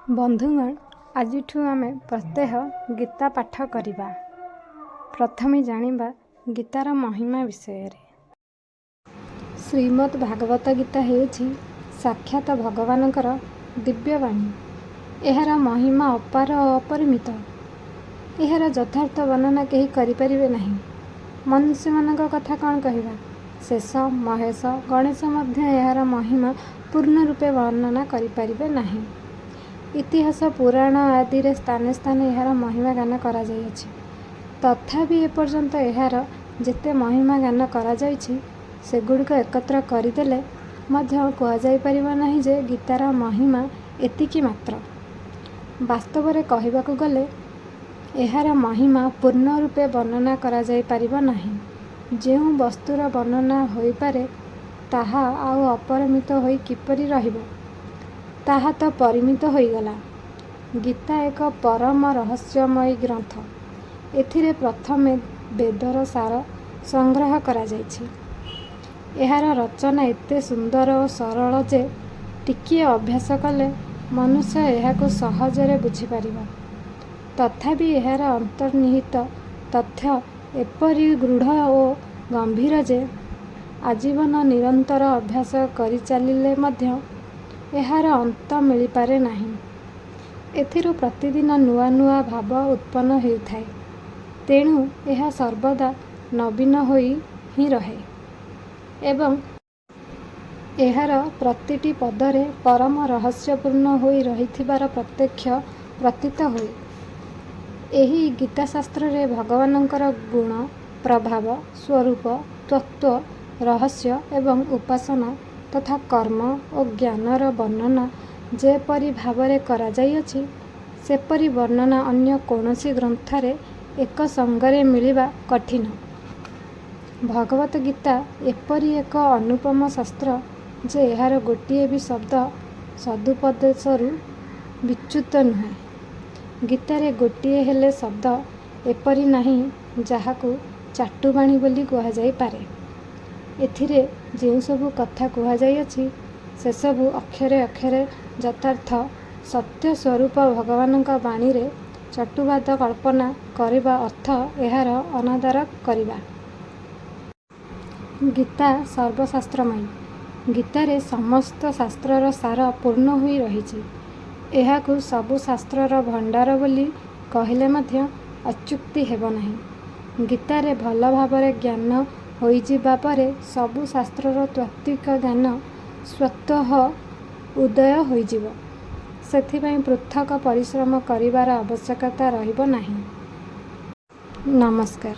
बंधुगण आजिठु आमे प्रत्यह गीता पाठ करिबा। प्रथमे जानिबा गीतार महिमा विषय रे। श्रीमद् भागवत गीता हेउछि साक्षात भगवानकर दिव्यवाणी। एहार महिमा अपार ओ अपरिमित। एहार यथार्थ वर्णना केही करिपारिबे नाही। मनुष्यମାନଙ୍କ कथा कौन कहिबा, शेष महेश गणेश मध्य एहार महिमा पूर्ण रूपे वर्णना करिपारिबे नाही। इतिहास पुराण आदि रे स्थाने स्थाने एहार महिमा गान करा जाइछि। तथापि एपर्यंत एहार जेते महिमा गान करा जाइछि सेगुड़िक एकत्र करिदेले मध्य कुआ जाई परिबो नाही जे गीतार महिमा एतिकी मात्र। वास्तव रे कहिबाकु गले एहार महिमा पूर्ण रूपे वर्णना करा जाई परिबो नाही। जेउ वस्तुर वर्णना होई पारे ताहा आउ अपरिमित होई किपरि रहिबो, ताहा तो परिमित होई गला। गीता एक परम रहस्यमयी ग्रंथ। एथिरे प्रथमे वेदर सार संग्रह करा जाइछि। एहार रचना एते सुंदर और सरल जे टिकिए अभ्यास कले मनुष्य एहाकु सहजरे बुझी पारिबो। तथापि एहार अंतर्निहित तथ्य एपरि गूढ़ और गंभीर जे आजीवन निरंतर अभ्यास करि चलिले मध्य एहार अंत मिली पारे नाही। एथिरु प्रतिदिन नुआ नुआ भाव उत्पन्न हेउथाय। तेणु एहा सर्वदा नवीन होई ही रहे एवं एहार प्रतिटी पदरे परम रहस्यपूर्ण होई रहिथिबार प्रत्यक्ष प्रतीत होय। एही गीताशास्त्र रे भगवानंकर गुण प्रभाव स्वरूप तत्व रहस्य एवं उपासना तथा कर्म और ज्ञानर वर्णना जेपरि भावरे करा जाइछि सेपरि वर्णना अन्य कौनसी ग्रंथरे एक संगरे मिलिबा कठिन। भगवत गीता एपरि एक अनुपम शास्त्र जे एहार गोटिए भी शब्द सदुपदेशरु विच्युत नुहे। गीतारे गोटिए हेले शब्द एपरि नाही जाहाकु चाटुबाणी बोली कुहा जाई पारे। एथिरे जेउ सबु कथा कुहा जाइछि से सबु अक्षरे अक्षरे यथार्थ सत्य स्वरूप भगवानंका बाणी रे चटुवाद कल्पना करिबा अर्थ एहार अनादर करिबा। गीता सर्वशास्त्रमयी। गीतारे समस्त शास्त्रर सार पूर्ण होई रहिछि। एहाकु सबु शास्त्रर भंडार बोली कहिले मध्य अच्युक्ति हेबो नाही। गीतारे भल भावरे ज्ञान होई जिबा परे सबु शास्त्रर तात्विक ज्ञान स्वतः उदय होई जिवो। सेथिपाई पृथक परिश्रम करिबार आवश्यकता रहिबो नाही। नमस्कार।